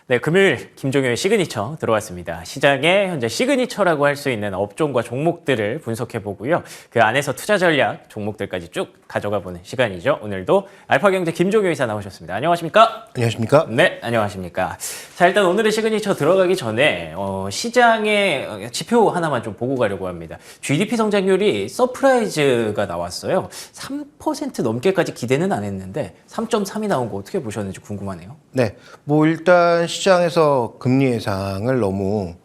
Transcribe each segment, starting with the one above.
네, 금요일 김종효의 시그니처 들어왔습니다. 시장에 현재 시그니처라고 할 수 있는 업종과 종목들을 분석해 보고요. 그 안에서 투자 전략 종목들까지 쭉 가져가 보는 시간이죠. 오늘도 알파경제 김종효 이사 나오셨습니다. 안녕하십니까? 안녕하십니까? 네, 안녕하십니까? 자, 일단 오늘의 시그니처 들어가기 전에 시장의 지표 하나만 좀 보고 가려고 합니다. GDP 성장률이 서프라이즈가 나왔어요. 3% 넘게까지 기대는 안 했는데 3.3이 나온 거 어떻게 보셨는지 궁금하네요. 네, 뭐 일단 시장에서 금리 예상을 너무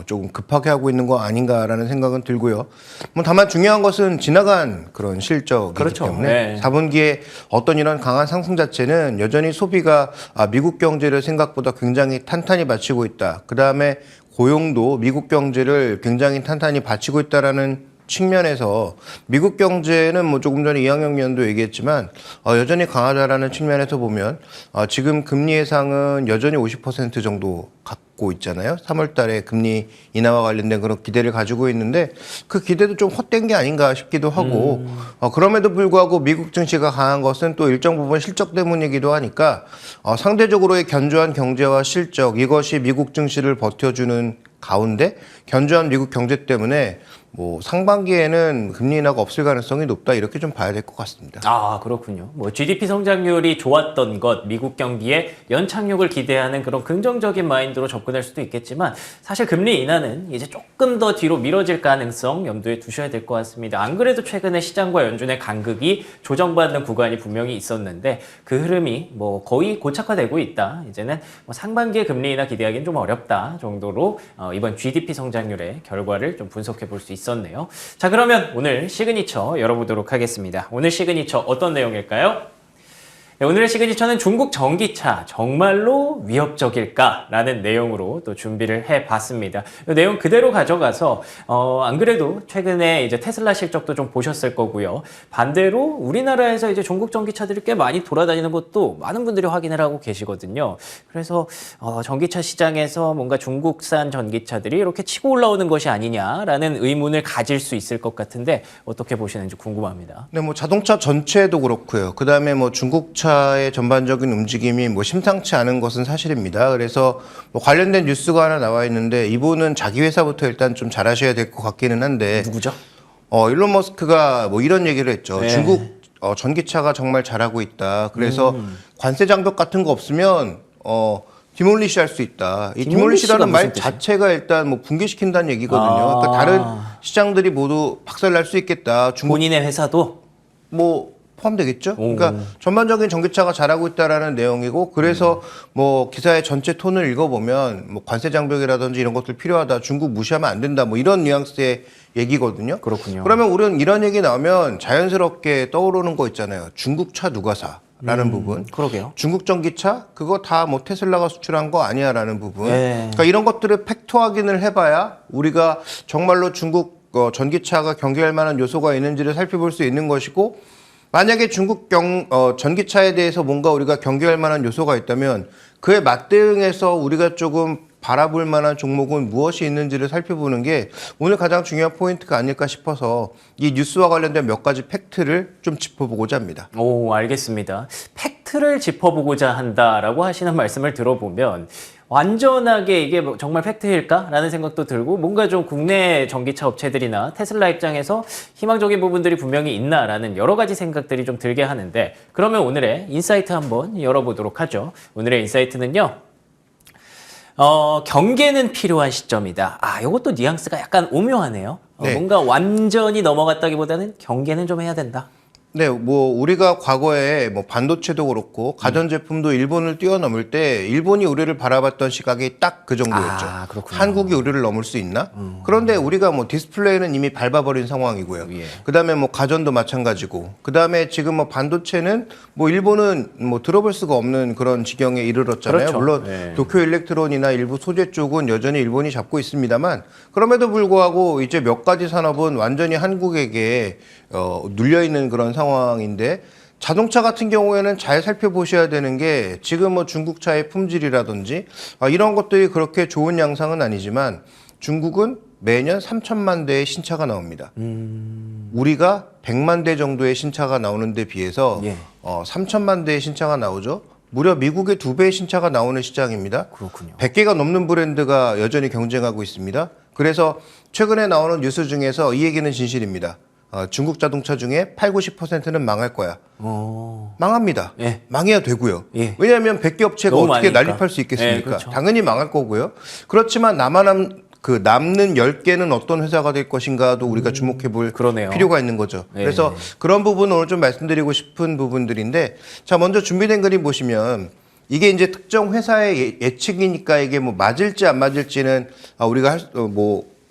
조금 급하게 하고 있는 거 아닌가라는 생각은 들고요. 뭐 다만 중요한 것은 지나간 그런 실적이기 그렇죠. 때문에 네. 4분기에 어떤 이런 강한 상승 자체는 여전히 소비가 미국 경제를 생각보다 굉장히 탄탄히 받치고 있다. 그 다음에 고용도 미국 경제를 굉장히 탄탄히 받치고 있다라는 측면에서 미국 경제는 뭐 조금 전에 이항영 위원도 얘기했지만 여전히 강하다라는 측면에서 보면 지금 금리 예상은 여전히 50% 정도 갖고 있잖아요. 3월 달에 금리 인하와 관련된 그런 기대를 가지고 있는데 그 기대도 좀 헛된 게 아닌가 싶기도 하고 그럼에도 불구하고 미국 증시가 강한 것은 또 일정 부분 실적 때문이기도 하니까 상대적으로의 견조한 경제와 실적 이것이 미국 증시를 버텨주는 가운데 견조한 미국 경제 때문에 뭐 상반기에는 금리 인하가 없을 가능성이 높다 이렇게 좀 봐야 될 것 같습니다. 아, 그렇군요. 뭐 GDP 성장률이 좋았던 것, 미국 경기에 연착륙을 기대하는 그런 긍정적인 마인드로 접근할 수도 있겠지만 사실 금리 인하는 이제 조금 더 뒤로 미뤄질 가능성 염두에 두셔야 될 것 같습니다. 안 그래도 최근에 시장과 연준의 간극이 조정받는 구간이 분명히 있었는데 그 흐름이 뭐 거의 고착화되고 있다. 이제는 뭐 상반기에 금리 인하 기대하기는 좀 어렵다 정도로 이번 GDP 성장률의 결과를 좀 분석해 볼 수 있었네요. 자, 그러면 오늘 시그니처 열어보도록 하겠습니다. 오늘 시그니처 어떤 내용일까요? 네, 오늘의 시그니처는 중국 전기차 정말로 위협적일까라는 내용으로 또 준비를 해봤습니다. 이 내용 그대로 가져가서 안 그래도 최근에 이제 테슬라 실적도 좀 보셨을 거고요. 반대로 우리나라에서 이제 중국 전기차들이 꽤 많이 돌아다니는 것도 많은 분들이 확인을 하고 계시거든요. 그래서 전기차 시장에서 뭔가 중국산 전기차들이 이렇게 치고 올라오는 것이 아니냐라는 의문을 가질 수 있을 것 같은데 어떻게 보시는지 궁금합니다. 네, 뭐 자동차 전체도 그렇고요. 그 다음에 뭐 중국차의 전반적인 움직임이 뭐 심상치 않은 것은 사실입니다. 그래서 뭐 관련된 뉴스가 하나 나와 있는데 이분은 자기 회사부터 일단 좀 잘하셔야 될 것 같기는 한데 누구죠? 일론 머스크가 뭐 이런 얘기를 했죠. 네. 중국 전기차가 정말 잘하고 있다. 그래서 관세 장벽 같은 거 없으면 디몰리시 할 수 있다. 이 디몰리시라는 말 자체가 일단 뭐 붕괴시킨다는 얘기거든요. 그러니까 다른 시장들이 모두 박살날 수 있겠다. 중국 본인의 회사도 뭐 포함되겠죠. 그러니까 전반적인 전기차가 잘하고 있다라는 내용이고 그래서 뭐 기사의 전체 톤을 읽어보면 뭐 관세 장벽이라든지 이런 것들 필요하다. 중국 무시하면 안 된다. 뭐 이런 뉘앙스의 얘기거든요. 그렇군요. 그러면 우리는 이런 얘기 나오면 자연스럽게 떠오르는 거 있잖아요. 중국 차 누가 사? 라는 부분. 그러게요. 중국 전기차 그거 다 뭐 테슬라가 수출한 거 아니야라는 부분. 네. 그러니까 이런 것들을 팩트 확인을 해봐야 우리가 정말로 중국 전기차가 경계할 만한 요소가 있는지를 살펴볼 수 있는 것이고 만약에 중국 전기차에 대해서 뭔가 우리가 경계할 만한 요소가 있다면 그에 맞대응해서 우리가 조금 바라볼 만한 종목은 무엇이 있는지를 살펴보는 게 오늘 가장 중요한 포인트가 아닐까 싶어서 이 뉴스와 관련된 몇 가지 팩트를 좀 짚어보고자 합니다. 오, 알겠습니다. 팩트를 짚어보고자 한다라고 하시는 말씀을 들어보면 완전하게 이게 정말 팩트일까라는 생각도 들고 뭔가 좀 국내 전기차 업체들이나 테슬라 입장에서 희망적인 부분들이 분명히 있나라는 여러 가지 생각들이 좀 들게 하는데 그러면 오늘의 인사이트 한번 열어보도록 하죠. 오늘의 인사이트는요. 경계는 필요한 시점이다. 이것도 뉘앙스가 약간 오묘하네요. 네. 뭔가 완전히 넘어갔다기보다는 경계는 좀 해야 된다. 네, 뭐 우리가 과거에 뭐 반도체도 그렇고 가전제품도 일본을 뛰어넘을 때 일본이 우리를 바라봤던 시각이 딱 그 정도였죠. 그렇군요. 한국이 우리를 넘을 수 있나? 그런데 우리가 뭐 디스플레이는 이미 밟아버린 상황이고요. 예. 그다음에 뭐 가전도 마찬가지고, 그다음에 지금 뭐 반도체는 뭐 일본은 뭐 들어볼 수가 없는 그런 지경에 이르렀잖아요. 그렇죠. 물론 예. 도쿄 일렉트론이나 일부 소재 쪽은 여전히 일본이 잡고 있습니다만 그럼에도 불구하고 이제 몇 가지 산업은 완전히 한국에게 눌려 있는 그런 상황인데 자동차 같은 경우에는 잘 살펴보셔야 되는 게 지금 뭐 중국차의 품질이라든지 이런 것들이 그렇게 좋은 양상은 아니지만 중국은 매년 3천만 대의 신차가 나옵니다. 우리가 100만 대 정도의 신차가 나오는 데 비해서 예. 3천만 대의 신차가 나오죠. 무려 미국의 2배의 신차가 나오는 시장입니다. 그렇군요. 100개가 넘는 브랜드가 여전히 경쟁하고 있습니다. 그래서 최근에 나오는 뉴스 중에서 이 얘기는 진실입니다. 중국 자동차 중에 8, 90%는 망할 거야. 망합니다. 예. 망해야 되고요. 예. 왜냐하면 100개 업체가 너무 어떻게 많으니까. 난립할 수 있겠습니까? 예, 그렇죠. 당연히 망할 거고요. 그렇지만 남는 10개는 어떤 회사가 될 것인가도 우리가 주목해 볼 그러네요. 필요가 있는 거죠. 예. 그래서 그런 부분을 오늘 좀 말씀드리고 싶은 부분들인데, 자, 먼저 준비된 그림 보시면 이게 이제 특정 회사의 예측이니까 이게 뭐 맞을지 안 맞을지는 우리가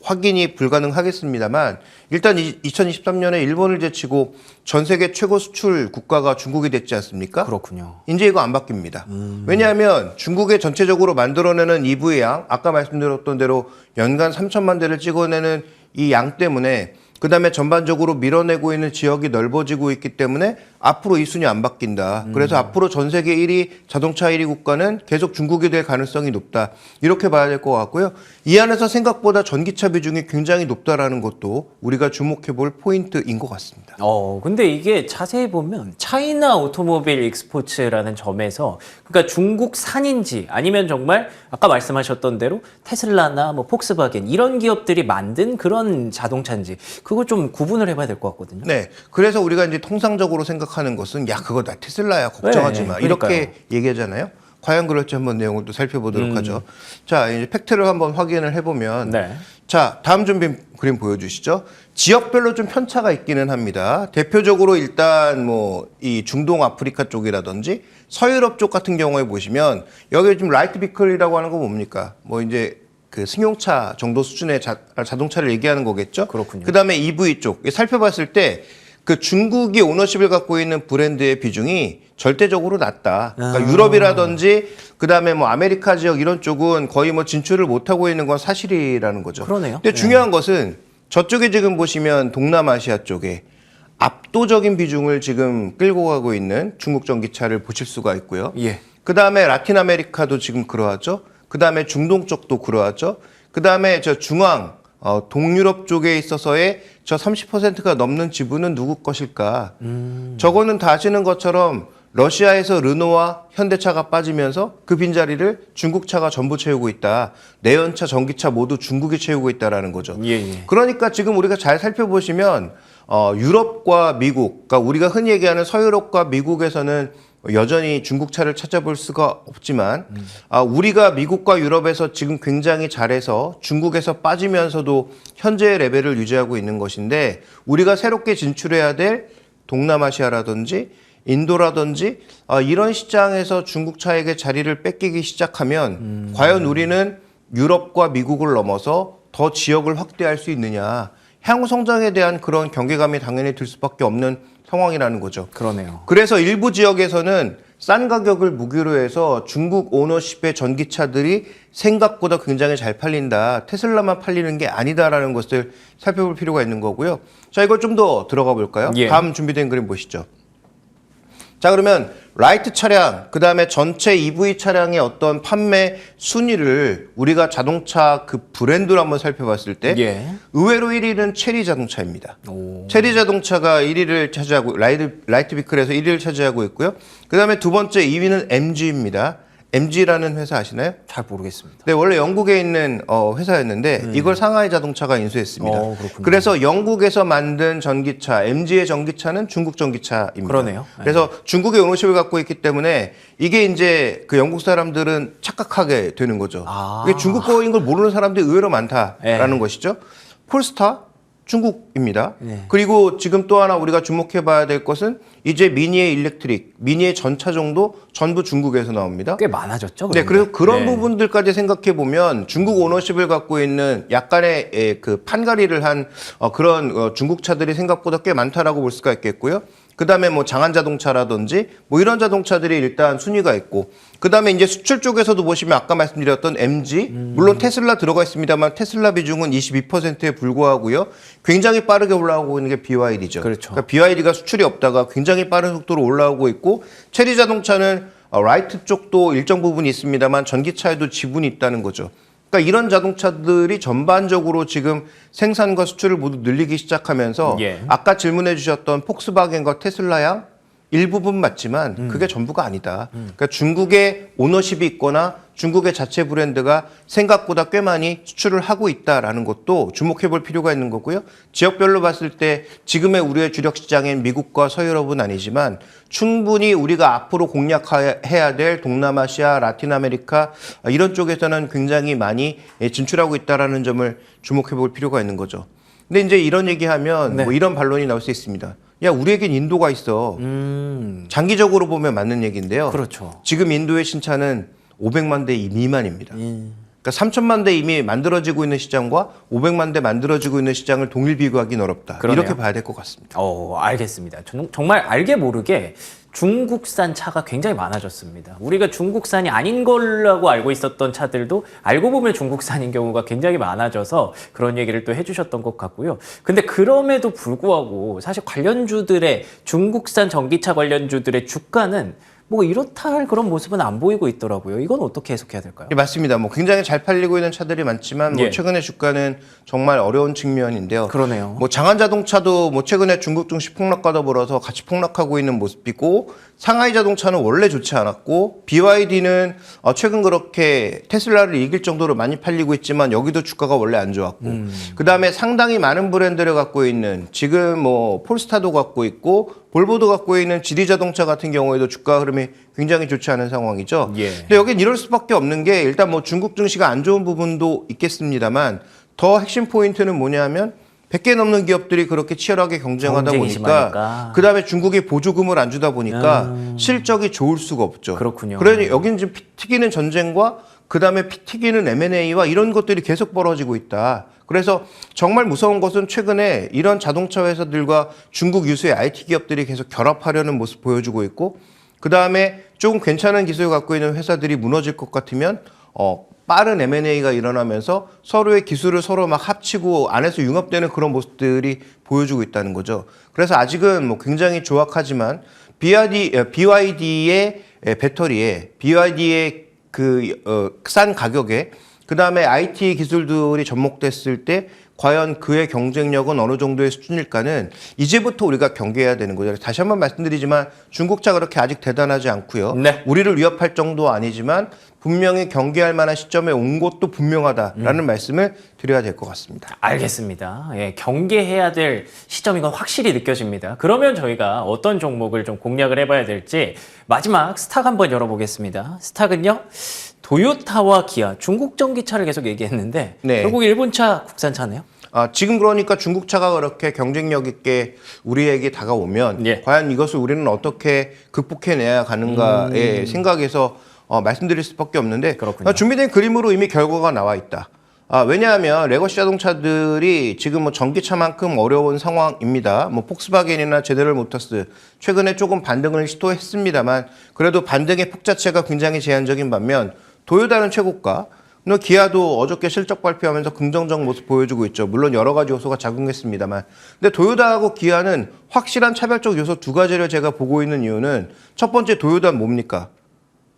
확인이 불가능하겠습니다만, 일단 2023년에 일본을 제치고 전 세계 최고 수출 국가가 중국이 됐지 않습니까? 그렇군요. 이제 이거 안 바뀝니다. 왜냐하면 중국에 전체적으로 만들어내는 EV의 양, 아까 말씀드렸던 대로 연간 3천만 대를 찍어내는 이 양 때문에, 그 다음에 전반적으로 밀어내고 있는 지역이 넓어지고 있기 때문에 앞으로 이 순위 안 바뀐다. 그래서 앞으로 전 세계 1위 자동차 1위 국가는 계속 중국이 될 가능성이 높다. 이렇게 봐야 될 것 같고요. 이 안에서 생각보다 전기차 비중이 굉장히 높다라는 것도 우리가 주목해 볼 포인트인 것 같습니다. 근데 이게 자세히 보면 차이나 오토모빌 익스포츠라는 점에서, 그러니까 중국산인지 아니면 정말 아까 말씀하셨던 대로 테슬라나 뭐 폭스바겐 이런 기업들이 만든 그런 자동차인지 그거 좀 구분을 해봐야 될 것 같거든요. 네. 그래서 우리가 이제 통상적으로 생각하는 것은 야, 그거 나 테슬라야. 걱정하지 네, 마. 그러니까요. 이렇게 얘기하잖아요. 과연 그럴지 한번 내용을 또 살펴보도록 하죠. 자, 이제 팩트를 한번 확인을 해보면, 네. 자, 다음 준비 그림 보여주시죠. 지역별로 좀 편차가 있기는 합니다. 대표적으로 일단 뭐 이 중동 아프리카 쪽이라든지 서유럽 쪽 같은 경우에 보시면 여기 지금 라이트 비클이라고 하는 건 뭡니까? 뭐 이제 그 승용차 정도 수준의 자동차를 얘기하는 거겠죠. 그렇군요. 그다음에 EV 쪽 살펴봤을 때 그 중국이 오너십을 갖고 있는 브랜드의 비중이 절대적으로 낮다. 그러니까 유럽이라든지 그다음에 뭐 아메리카 지역 이런 쪽은 거의 뭐 진출을 못 하고 있는 건 사실이라는 거죠. 그러네요. 근데 중요한 것은 저쪽에 지금 보시면 동남아시아 쪽에 압도적인 비중을 지금 끌고 가고 있는 중국 전기차를 보실 수가 있고요. 예. 그다음에 라틴 아메리카도 지금 그러하죠. 그다음에 중동 쪽도 그러하죠. 그다음에 저 중앙 동유럽 쪽에 있어서의 저 30%가 넘는 지분은 누구 것일까? 저거는 다 아시는 것처럼 러시아에서 르노와 현대차가 빠지면서 그 빈자리를 중국차가 전부 채우고 있다. 내연차, 전기차 모두 중국이 채우고 있다라는 거죠. 예. 그러니까 지금 우리가 잘 살펴보시면 유럽과 미국, 그러니까 우리가 흔히 얘기하는 서유럽과 미국에서는 여전히 중국차를 찾아볼 수가 없지만 우리가 미국과 유럽에서 지금 굉장히 잘해서 중국에서 빠지면서도 현재의 레벨을 유지하고 있는 것인데, 우리가 새롭게 진출해야 될 동남아시아라든지 인도라든지 이런 시장에서 중국차에게 자리를 뺏기기 시작하면 과연 우리는 유럽과 미국을 넘어서 더 지역을 확대할 수 있느냐, 향후 성장에 대한 그런 경계감이 당연히 들 수밖에 없는 상황이라는 거죠. 그러네요. 그래서 일부 지역에서는 싼 가격을 무기로 해서 중국 오너십의 전기차들이 생각보다 굉장히 잘 팔린다. 테슬라만 팔리는 게 아니다라는 것을 살펴볼 필요가 있는 거고요. 자, 이걸 좀 더 들어가 볼까요? 예. 다음 준비된 그림 보시죠. 자, 그러면 라이트 차량, 그 다음에 전체 EV 차량의 어떤 판매 순위를 우리가 자동차 그 브랜드로 한번 살펴봤을 때 예. 의외로 1위는 체리 자동차입니다. 오. 체리 자동차가 1위를 차지하고 라이트 비클에서 1위를 차지하고 있고요. 그 다음에 두 번째 2위는 MG입니다. MG라는 회사 아시나요? 잘 모르겠습니다. 네, 원래 영국에 있는 회사였는데 이걸 상하이 자동차가 인수했습니다. 그렇군요. 그래서 영국에서 만든 전기차, MG의 전기차는 중국 전기차입니다. 그러네요. 그래서 중국의 오너십을 갖고 있기 때문에 이게 이제 그 영국 사람들은 착각하게 되는 거죠. 이게 중국 거인 걸 모르는 사람들이 의외로 많다라는 것이죠. 폴스타 중국입니다. 네. 그리고 지금 또 하나 우리가 주목해 봐야 될 것은 이제 미니의 일렉트릭, 미니의 전차종도 전부 중국에서 나옵니다. 꽤 많아졌죠. 네, 그래서 그런 네. 부분들까지 생각해 보면 중국 오너십을 갖고 있는 약간의 그 판가리를 한 그런 중국 차들이 생각보다 꽤 많다라고 볼 수가 있겠고요. 그다음에 뭐 장안 자동차라든지 뭐 이런 자동차들이 일단 순위가 있고, 그다음에 이제 수출 쪽에서도 보시면 아까 말씀드렸던 MG, 물론 테슬라 들어가 있습니다만 테슬라 비중은 22%에 불과하고요. 굉장히 빠르게 올라오고 있는 게 BYD죠. 그렇죠. 그러니까 BYD가 수출이 없다가 굉장히 빠른 속도로 올라오고 있고, 체리 자동차는 라이트 쪽도 일정 부분 있습니다만 전기차에도 지분이 있다는 거죠. 그러니까 이런 자동차들이 전반적으로 지금 생산과 수출을 모두 늘리기 시작하면서 예. 아까 질문해 주셨던 폭스바겐과 테슬라 양 일부분 맞지만 그게 전부가 아니다. 그러니까 중국의 오너십이 있거나 중국의 자체 브랜드가 생각보다 꽤 많이 수출을 하고 있다라는 것도 주목해 볼 필요가 있는 거고요. 지역별로 봤을 때 지금의 우리의 주력 시장인 미국과 서유럽은 아니지만 충분히 우리가 앞으로 공략해야 될 동남아시아, 라틴 아메리카 이런 쪽에서는 굉장히 많이 진출하고 있다라는 점을 주목해 볼 필요가 있는 거죠. 근데 이제 이런 얘기하면 네. 뭐 이런 반론이 나올 수 있습니다. 야, 우리에겐 인도가 있어. 장기적으로 보면 맞는 얘기인데요. 그렇죠. 지금 인도의 신차는 500만 대 미만입니다. 그러니까 3천만 대 이미 만들어지고 있는 시장과 500만 대 만들어지고 있는 시장을 동일 비교하기는 어렵다. 그러네요. 이렇게 봐야 될 것 같습니다. 알겠습니다. 정말 알게 모르게 중국산 차가 굉장히 많아졌습니다. 우리가 중국산이 아닌 걸라고 알고 있었던 차들도 알고 보면 중국산인 경우가 굉장히 많아져서 그런 얘기를 또 해주셨던 것 같고요. 근데 그럼에도 불구하고 사실 관련주들의 중국산 전기차 관련주들의 주가는 뭐 이렇다 할 그런 모습은 안 보이고 있더라고요. 이건 어떻게 해석해야 될까요? 예, 맞습니다. 뭐 굉장히 잘 팔리고 있는 차들이 많지만 뭐 예. 최근의 주가는 정말 어려운 측면인데요. 그러네요. 뭐 장안 자동차도 뭐 최근에 중국 증시 폭락과 더불어서 같이 폭락하고 있는 모습이고 상하이 자동차는 원래 좋지 않았고 BYD는 최근 그렇게 테슬라를 이길 정도로 많이 팔리고 있지만 여기도 주가가 원래 안 좋았고 그다음에 상당히 많은 브랜드를 갖고 있는 지금 뭐 폴스타도 갖고 있고 볼보도 갖고 있는 지리 자동차 같은 경우에도 주가 흐름이 굉장히 좋지 않은 상황이죠. 예. 근데 여긴 이럴 수밖에 없는 게 일단 뭐 중국 증시가 안 좋은 부분도 있겠습니다만 더 핵심 포인트는 뭐냐면 100개 넘는 기업들이 그렇게 치열하게 경쟁하다 경쟁이 보니까 심하니까. 그다음에 중국이 보조금을 안 주다 보니까 실적이 좋을 수가 없죠. 그렇군요. 그러니 여기는 지금 피 튀기는 전쟁과 그다음에 피 튀기는 M&A와 이런 것들이 계속 벌어지고 있다. 그래서 정말 무서운 것은 최근에 이런 자동차 회사들과 중국 유수의 IT 기업들이 계속 결합하려는 모습 보여주고 있고 그다음에 조금 괜찮은 기술을 갖고 있는 회사들이 무너질 것 같으면 빠른 M&A가 일어나면서 서로의 기술을 서로 막 합치고 안에서 융합되는 그런 모습들이 보여주고 있다는 거죠. 그래서 아직은 뭐 굉장히 조악하지만 BYD의 배터리에 BYD의 싼 가격에 그다음에 IT 기술들이 접목됐을 때 과연 그의 경쟁력은 어느 정도의 수준일까는 이제부터 우리가 경계해야 되는 거죠. 다시 한번 말씀드리지만 중국차 그렇게 아직 대단하지 않고요. 네. 우리를 위협할 정도 아니지만 분명히 경계할 만한 시점에 온 것도 분명하다라는 말씀을 드려야 될 것 같습니다. 알겠습니다. 예, 경계해야 될 시점인 건 확실히 느껴집니다. 그러면 저희가 어떤 종목을 좀 공략을 해봐야 될지 마지막 스탁 한번 열어보겠습니다. 스탁은요. 도요타와 기아, 중국 전기차를 계속 얘기했는데 네. 결국 일본차, 국산차네요. 지금 그러니까 중국차가 그렇게 경쟁력 있게 우리에게 다가오면 예. 과연 이것을 우리는 어떻게 극복해내야 가는가의 생각에서 말씀드릴 수밖에 없는데 그렇군요. 준비된 그림으로 이미 결과가 나와 있다. 왜냐하면 레거시 자동차들이 지금 뭐 전기차만큼 어려운 상황입니다. 뭐 폭스바겐이나 제네럴 모터스 최근에 조금 반등을 시도했습니다만 그래도 반등의 폭 자체가 굉장히 제한적인 반면 도요타는 최고가, 기아도 어저께 실적 발표하면서 긍정적 모습 보여주고 있죠. 물론 여러 가지 요소가 작용했습니다만. 근데 도요타하고 기아는 확실한 차별적 요소 두 가지를 제가 보고 있는 이유는 첫 번째 도요타는 뭡니까?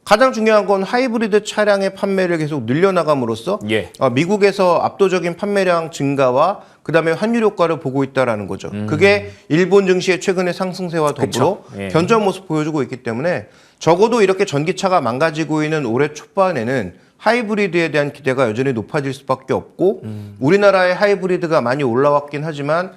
가장 중요한 건 하이브리드 차량의 판매를 계속 늘려나감으로써 예. 미국에서 압도적인 판매량 증가와 그다음에 환율 효과를 보고 있다라는 거죠. 그게 일본 증시의 최근의 상승세와 더불어 그쵸. 예. 견조한 모습 보여주고 있기 때문에 적어도 이렇게 전기차가 망가지고 있는 올해 초반에는 하이브리드에 대한 기대가 여전히 높아질 수밖에 없고 우리나라의 하이브리드가 많이 올라왔긴 하지만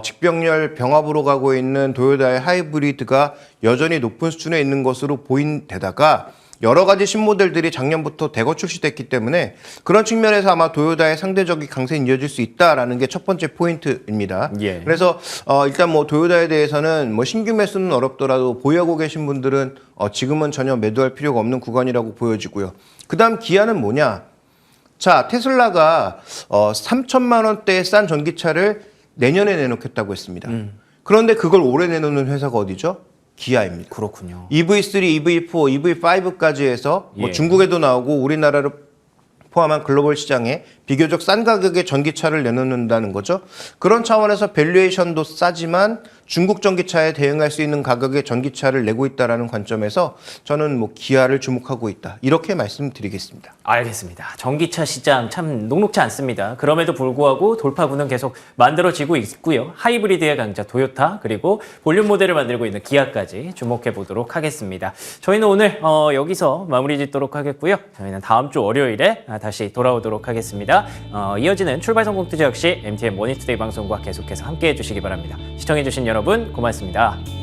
직병렬 병합으로 가고 있는 도요타의 하이브리드가 여전히 높은 수준에 있는 것으로 보인 데다가 여러 가지 신모델들이 작년부터 대거 출시됐기 때문에 그런 측면에서 아마 도요타의 상대적인 강세는 이어질 수 있다라는 게 첫 번째 포인트입니다. 예. 그래서 일단 뭐 도요타에 대해서는 뭐 신규 매수는 어렵더라도 보유하고 계신 분들은 지금은 전혀 매도할 필요가 없는 구간이라고 보여지고요. 그다음 기아는 뭐냐? 자, 테슬라가 3천만 원대의 싼 전기차를 내년에 내놓겠다고 했습니다. 그런데 그걸 올해 내놓는 회사가 어디죠? 기아입니다. 그렇군요. EV3, EV4, EV5까지 해서 뭐 예. 중국에도 나오고 우리나라로 포함한 글로벌 시장에 비교적 싼 가격의 전기차를 내놓는다는 거죠. 그런 차원에서 밸류에이션도 싸지만 중국 전기차에 대응할 수 있는 가격의 전기차를 내고 있다는 관점에서 저는 뭐 기아를 주목하고 있다. 이렇게 말씀드리겠습니다. 알겠습니다. 전기차 시장 참 녹록지 않습니다. 그럼에도 불구하고 돌파구는 계속 만들어지고 있고요. 하이브리드의 강자 토요타 그리고 볼륨 모델을 만들고 있는 기아까지 주목해 보도록 하겠습니다. 저희는 오늘 여기서 마무리 짓도록 하겠고요. 저희는 다음 주 월요일에 다시 돌아오도록 하겠습니다. 이어지는 출발 성공 투자 역시 MTN 머니투데이 방송과 계속해서 함께해 주시기 바랍니다. 시청해 주신 여러분 고맙습니다.